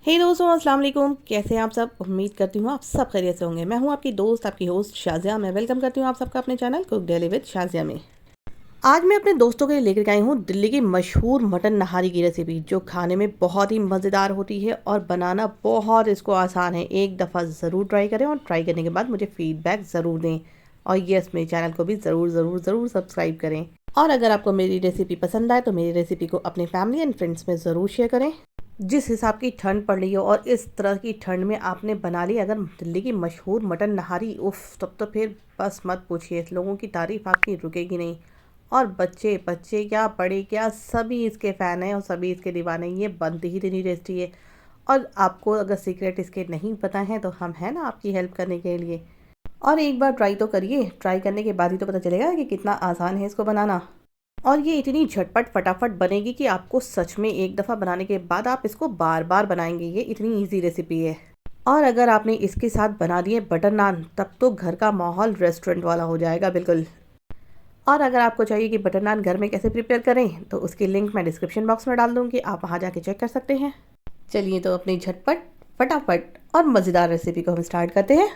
हे दोस्तों, अस्सलाम वालेकुम। कैसे हैं आप सब? उम्मीद करती हूँ आप सब खैरियत से होंगे। मैं हूँ आपकी दोस्त, आपकी होस्ट शाज़िया। मैं वेलकम करती हूँ आप सबका अपने channel cook daily with Shazia में। आज मैं अपने दोस्तों के लिए लेकर आई हूँ दिल्ली की मशहूर मटन नहारी की रेसिपी, जो खाने में बहुत ही मज़ेदार होती है और बनाना बहुत इसको आसान है। एक दफ़ा ज़रूर ट्राई करें और ट्राई करने के बाद मुझे फ़ीडबैक ज़रूर दें। और यस, मेरे चैनल को भी ज़रूर ज़रूर ज़रूर सब्सक्राइब करें। और अगर आपको मेरी रेसिपी पसंद आए तो मेरी रेसिपी को अपने फैमिली एंड फ्रेंड्स में ज़रूर शेयर करें। जिस हिसाब की ठंड पड़ रही हो और इस तरह की ठंड में आपने बना ली अगर दिल्ली की मशहूर मटन नहारी, उफ, तब तो फिर बस मत पूछिए। लोगों की तारीफ़ आपकी रुकेगी नहीं। और बच्चे बच्चे क्या, बड़े क्या, सभी इसके फ़ैन हैं और सभी इसके दीवाने हैं। ये बनती ही इतनी टेस्टी है। और आपको अगर सीक्रेट इसके नहीं पता है तो हम हैं ना आपकी हेल्प करने के लिए। और एक बार ट्राई तो करिए। ट्राई करने के बाद ही तो पता चलेगा कि कितना आसान है इसको बनाना। और ये इतनी झटपट फटाफट बनेगी कि आपको सच में एक दफ़ा बनाने के बाद आप इसको बार बार बनाएंगे। ये इतनी इजी रेसिपी है। और अगर आपने इसके साथ बना दिए बटर नान, तब तो घर का माहौल रेस्टोरेंट वाला हो जाएगा बिल्कुल। और अगर आपको चाहिए कि बटर नान घर में कैसे प्रिपेयर करें तो उसकी लिंक मैं डिस्क्रिप्शन बॉक्स में डाल दूँगी, आप वहाँ जाके चेक कर सकते हैं। चलिए तो अपनी झटपट फटाफट और मज़ेदार रेसिपी को हम स्टार्ट करते हैं।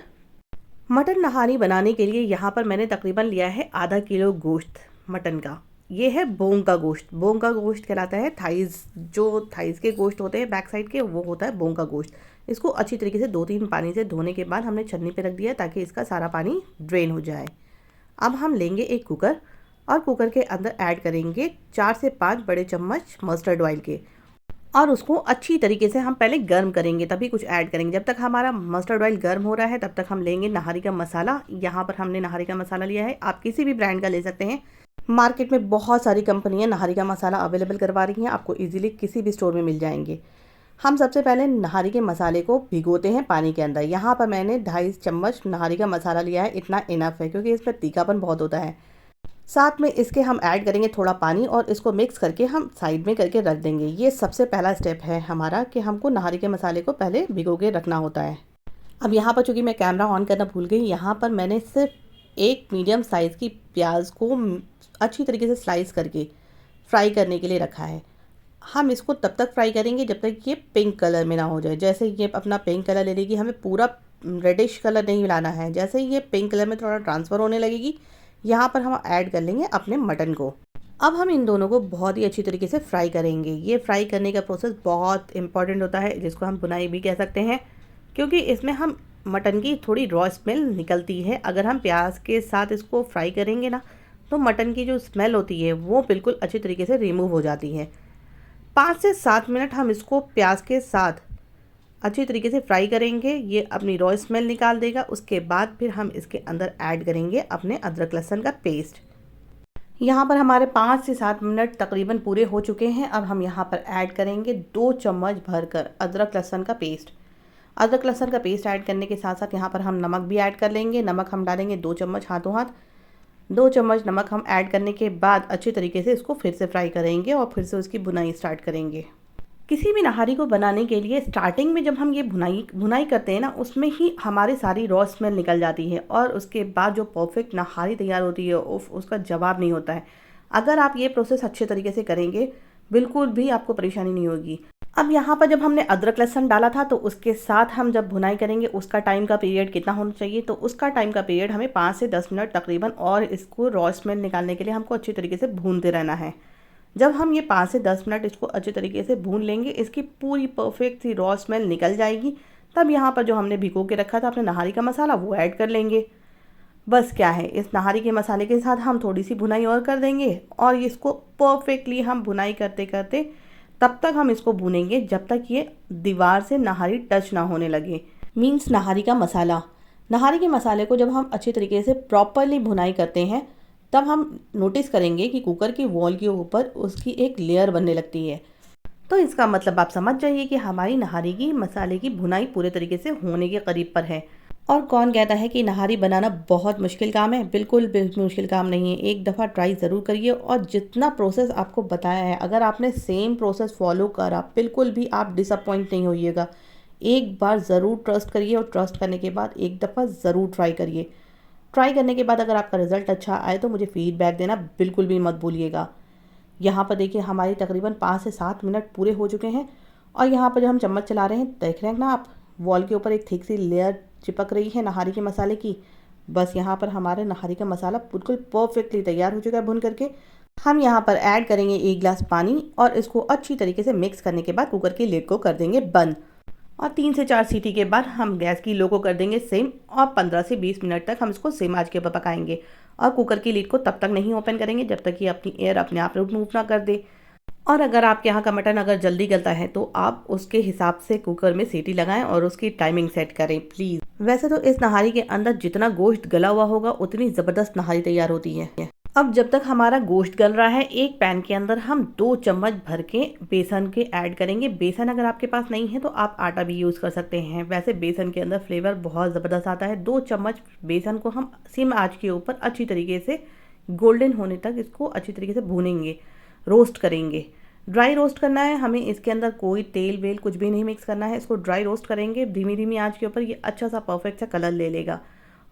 मटन नहारी बनाने के लिए यहाँ पर मैंने तकरीबन लिया है आधा किलो गोश्त मटन का। ये है बोंग का गोश्त। बोंग का गोश्त कहलाता है थाइज़। जो थाइज़ के गोश्त होते हैं बैक साइड के, वो होता है बोंग का गोश्त। इसको अच्छी तरीके से 2-3 पानी से धोने के बाद हमने छन्नी पे रख दिया ताकि इसका सारा पानी ड्रेन हो जाए। अब हम लेंगे एक कुकर और कुकर के अंदर ऐड करेंगे 4 से 5 बड़े चम्मच मस्टर्ड ऑयल के। और उसको अच्छी तरीके से हम पहले गर्म करेंगे, तभी कुछ ऐड करेंगे। जब तक हमारा मस्टर्ड ऑयल गर्म हो रहा है तब तक हम लेंगे नहारी का मसाला। यहाँ पर हमने नहारी का मसाला लिया है, आप किसी भी ब्रांड का ले सकते हैं। मार्केट में बहुत सारी कंपनियां नहारी का मसाला अवेलेबल करवा रही हैं, आपको इजीली किसी भी स्टोर में मिल जाएंगे। हम सबसे पहले नहारी के मसाले को भिगोते हैं पानी के अंदर। यहाँ पर मैंने 2.5 चम्मच नहारी का मसाला लिया है, इतना इनफ है क्योंकि इसमें तीखापन बहुत होता है। साथ में इसके हम ऐड करेंगे थोड़ा पानी और इसको मिक्स करके हम साइड में करके रख देंगे। ये सबसे पहला स्टेप है हमारा कि हमको नहारी के मसाले को पहले भिगो के रखना होता है। अब यहाँ पर चूँकि मैं कैमरा ऑन करना भूल गई, यहाँ पर मैंने सिर्फ एक मीडियम साइज़ की प्याज को अच्छी तरीके से स्लाइस करके फ्राई करने के लिए रखा है। हम इसको तब तक फ्राई करेंगे जब तक ये पिंक कलर में ना हो जाए। जैसे ये अपना पिंक कलर ले लेगी, हमें पूरा रेडिश कलर नहीं मिलाना है। जैसे ही ये पिंक कलर में थोड़ा ट्रांसफ़र होने लगेगी, यहाँ पर हम ऐड कर लेंगे अपने मटन को। अब हम इन दोनों को बहुत ही अच्छी तरीके से फ्राई करेंगे। ये फ्राई करने का प्रोसेस बहुत इंपॉर्टेंट होता है, जिसको हम भुनाई भी कह सकते हैं, क्योंकि इसमें हम मटन की थोड़ी रॉ स्मेल निकलती है। अगर हम प्याज के साथ इसको फ्राई करेंगे ना, तो मटन की जो स्मेल होती है वो बिल्कुल अच्छी तरीके से रिमूव हो जाती है। 5 से 7 मिनट हम इसको प्याज के साथ अच्छी तरीके से फ्राई करेंगे। ये अपनी रॉ स्मेल निकाल देगा। उसके बाद फिर हम इसके अंदर ऐड करेंगे अपने अदरक लहसुन का पेस्ट। यहाँ पर हमारे 5 से 7 मिनट तकरीबन पूरे हो चुके हैं। अब हम यहाँ पर ऐड करेंगे 2 चम्मच भरकर अदरक लहसुन का पेस्ट। अदरक लहसुन का पेस्ट ऐड करने के साथ साथ यहाँ पर हम नमक भी ऐड कर लेंगे। नमक हम डालेंगे 2 चम्मच हाथों हाथ। 2 चम्मच नमक हम ऐड करने के बाद अच्छी तरीके से इसको फिर से फ्राई करेंगे और फिर से उसकी भुनाई स्टार्ट करेंगे। किसी भी नहारी को बनाने के लिए स्टार्टिंग में जब हम ये भुनाई करते हैं ना, उसमें ही हमारी सारी रॉ स्मेल निकल जाती है और उसके बाद जो परफेक्ट नहारी तैयार होती है उसका जवाब नहीं होता है। अगर आप ये प्रोसेस अच्छे तरीके से करेंगे, बिल्कुल भी आपको परेशानी नहीं होगी। अब यहाँ पर जब हमने अदरक लहसुन डाला था तो उसके साथ हम जब भुनाई करेंगे उसका टाइम का पीरियड कितना होना चाहिए, तो उसका टाइम का पीरियड हमें 5 से 10 मिनट तकरीबन, और इसको रॉ स्मेल निकालने के लिए हमको अच्छी तरीके से भूनते रहना है। जब हम ये 5 से 10 मिनट इसको अच्छे तरीके से भून लेंगे, इसकी पूरी परफेक्ट सी रॉ स्मेल निकल जाएगी। तब यहाँ पर जो हमने भिगो के रखा था अपने नहारी का मसाला, वो ऐड कर लेंगे। बस क्या है, इस नहारी के मसाले के साथ हम थोड़ी सी भुनाई और कर देंगे और इसको परफेक्टली हम भुनाई करते करते तब तक हम इसको भूनेंगे जब तक ये दीवार से नहारी टच ना होने लगे। मीन्स नहारी का मसाला। नहारी के मसाले को जब हम अच्छी तरीके से प्रॉपरली भुनाई करते हैं, तब हम नोटिस करेंगे कि कुकर की वॉल के ऊपर उसकी एक लेयर बनने लगती है। तो इसका मतलब आप समझ जाइए कि हमारी नहारी की मसाले की भुनाई पूरे तरीके से होने के करीब पर है। और कौन कहता है कि नहारी बनाना बहुत मुश्किल काम है? बिल्कुल भी मुश्किल काम नहीं है। एक दफ़ा ट्राई ज़रूर करिए और जितना प्रोसेस आपको बताया है, अगर आपने सेम प्रोसेस फॉलो करा, बिल्कुल भी आप डिसअपॉइंट नहीं होइएगा। एक बार ज़रूर ट्रस्ट करिए और ट्रस्ट करने के बाद एक दफ़ा ज़रूर ट्राई करिए। ट्राई करने के बाद अगर आपका रिज़ल्ट अच्छा आए तो मुझे फ़ीडबैक देना बिल्कुल भी मत भूलिएगा। यहाँ पर देखिए हमारी तकरीबन 5 से 7 मिनट पूरे हो चुके हैं और यहाँ पर जब हम चम्मच चला रहे हैं, देख रहे हैं ना आप, वॉल के ऊपर एक थिक सी लेयर चिपक रही है नहारी के मसाले की। बस यहाँ पर हमारे नहारी का मसाला बिल्कुल परफेक्टली तैयार हो चुका है भून करके। हम यहाँ पर ऐड करेंगे 1 गिलास पानी और इसको अच्छी तरीके से मिक्स करने के बाद कुकर की लिड को कर देंगे बंद। और 3 से 4 सीटी के बाद हम गैस की लो को कर देंगे सिम और 15 से 20 मिनट तक हम इसको सिम आंच के ऊपर पकाएंगे। और कुकर की लिड को तब तक नहीं ओपन करेंगे जब तक कि अपनी एयर अपने आप रिमूव ना कर दे। और अगर आपके यहाँ का मटन अगर जल्दी गलता है तो आप उसके हिसाब से कुकर में सीटी लगाएं और उसकी टाइमिंग सेट करें प्लीज़। वैसे तो इस नहारी के अंदर जितना गोश्त गला हुआ होगा उतनी ज़बरदस्त नहारी तैयार होती है। अब जब तक हमारा गोश्त गल रहा है, एक पैन के अंदर हम 2 चम्मच भर के बेसन के ऐड करेंगे। बेसन अगर आपके पास नहीं है तो आप आटा भी यूज़ कर सकते हैं। वैसे बेसन के अंदर फ्लेवर बहुत ज़बरदस्त आता है। 2 चम्मच बेसन को हम सिम आंच के ऊपर अच्छी तरीके से गोल्डन होने तक इसको अच्छी तरीके से भूनेंगे, रोस्ट करेंगे। ड्राई रोस्ट करना है हमें, इसके अंदर कोई तेल वेल कुछ भी नहीं मिक्स करना है। इसको ड्राई रोस्ट करेंगे धीमी धीमी आंच के ऊपर, ये अच्छा सा परफेक्ट सा कलर ले लेगा।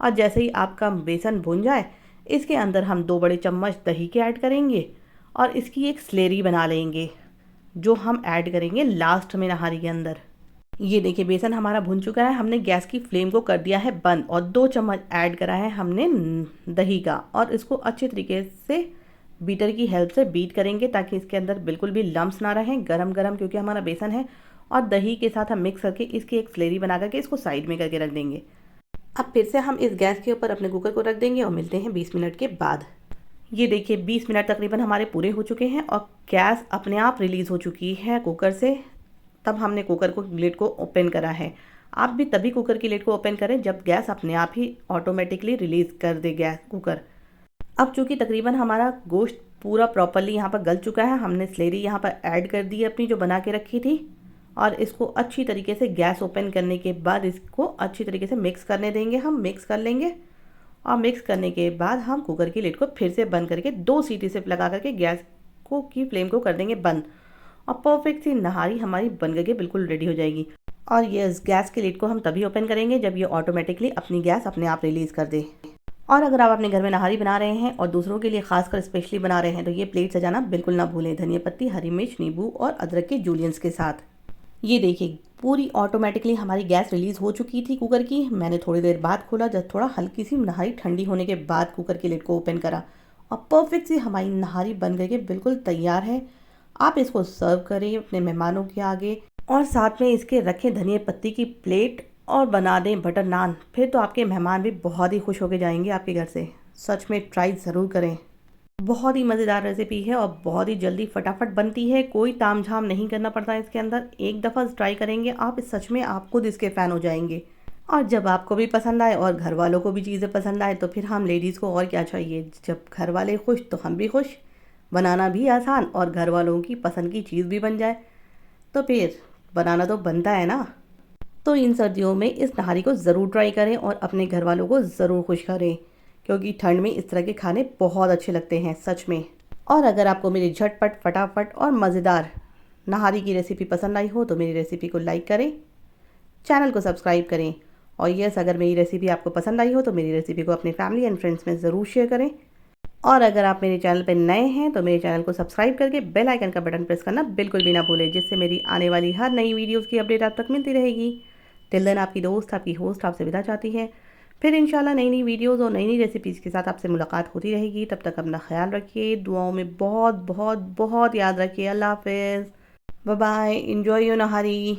और जैसे ही आपका बेसन भुन जाए, इसके अंदर हम 2 बड़े चम्मच दही के ऐड करेंगे और इसकी एक स्लेरी बना लेंगे जो हम ऐड करेंगे लास्ट में नहारी के अंदर। ये देखिए बेसन हमारा भुन चुका है। हमने गैस की फ्लेम को कर दिया है बंद और 2 चम्मच ऐड करा है हमने दही का और इसको अच्छे तरीके से बीटर की हेल्प से बीट करेंगे ताकि इसके अंदर बिल्कुल भी लम्स ना रहें। गरम गरम क्योंकि हमारा बेसन है और दही के साथ हम मिक्स करके इसकी एक स्लेरी बना करके इसको साइड में करके रख देंगे। अब फिर से हम इस गैस के ऊपर अपने कुकर को रख देंगे और मिलते हैं 20 मिनट के बाद। ये देखिए 20 मिनट तकरीबन हमारे पूरे हो चुके हैं और गैस अपने आप रिलीज़ हो चुकी है कुकर से। तब हमने कुकर को लिड को ओपन करा है। आप भी तभी कुकर की लिड को ओपन करें जब गैस अपने आप ही ऑटोमेटिकली रिलीज़ कर दे गैस कुकर। अब चूँकि तकरीबन हमारा गोश्त पूरा प्रॉपरली यहाँ पर गल चुका है, हमने स्लेरी यहाँ पर ऐड कर दी अपनी जो बना के रखी थी और इसको अच्छी तरीके से गैस ओपन करने के बाद इसको अच्छी तरीके से मिक्स करने देंगे। हम मिक्स कर लेंगे और मिक्स करने के बाद हम कुकर की लिड को फिर से बंद करके 2 सीटी से लगा करके गैस को की फ्लेम को कर देंगे बंद और परफेक्ट सी नहारी हमारी बन करके बिल्कुल रेडी हो जाएगी। और ये गैस की लिड को हम तभी ओपन करेंगे जब ये ऑटोमेटिकली अपनी गैस अपने आप रिलीज़ कर दे। और अगर आप अपने घर में नहारी बना रहे हैं और दूसरों के लिए खासकर स्पेशली बना रहे हैं तो ये प्लेट सजाना बिल्कुल ना भूलें, धनिया पत्ती, हरी मिर्च, नींबू और अदरक के जूलियंस के साथ। ये देखिए पूरी ऑटोमेटिकली हमारी गैस रिलीज़ हो चुकी थी कुकर की। मैंने थोड़ी देर बाद खोला जब थोड़ा हल्की सी नहारी ठंडी होने के बाद कुकर की लिड को ओपन करा और परफेक्ट सी हमारी नहारी बन करके बिल्कुल तैयार है। आप इसको सर्व करें अपने मेहमानों के आगे और साथ में इसके रखें धनिया पत्ती की प्लेट और बना दें बटर नान। फिर तो आपके मेहमान भी बहुत ही खुश होके जाएंगे आपके घर से। सच में ट्राई ज़रूर करें। बहुत ही मज़ेदार रेसिपी है और बहुत ही जल्दी फटाफट बनती है। कोई तामझाम नहीं करना पड़ता है इसके अंदर। एक दफ़ा ट्राई करेंगे आप, सच में आप खुद इसके फ़ैन हो जाएंगे। और जब आपको भी पसंद आए और घर वालों को भी चीज़ें पसंद आए तो फिर हम लेडीज़ को और क्या चाहिए। जब घर वाले खुश तो हम भी खुश, बनाना भी आसान और घर वालों की पसंद की चीज़ भी बन जाए तो फिर बनाना तो बनता है ना। तो इन सर्दियों में इस नहारी को ज़रूर ट्राई करें और अपने घर वालों को ज़रूर खुश करें क्योंकि ठंड में इस तरह के खाने बहुत अच्छे लगते हैं सच में। और अगर आपको मेरी झटपट फटाफट और मज़ेदार नहारी की रेसिपी पसंद आई हो तो मेरी रेसिपी को लाइक करें, चैनल को सब्सक्राइब करें और यस अगर मेरी रेसिपी आपको पसंद आई हो तो मेरी रेसिपी को अपने फैमिली एंड फ्रेंड्स में ज़रूर शेयर करें। और अगर आप मेरे चैनल पर नए हैं तो मेरे चैनल को सब्सक्राइब करके बेल आइकन का बटन प्रेस करना बिल्कुल भी ना भूलें, जिससे मेरी आने वाली हर नई वीडियोस की अपडेट आप तक मिलती रहेगी। टिल देन आपकी दोस्त आपकी होस्ट आपसे विदा चाहती है। फिर इंशाल्लाह नई नई वीडियोस और नई नई रेसिपीज़ के साथ आपसे मुलाकात होती रहेगी। तब तक अपना ख्याल रखिए, दुआओं में बहुत बहुत बहुत याद रखिए। अल्लाह हाफिज़, bye bye, enjoy your nihari.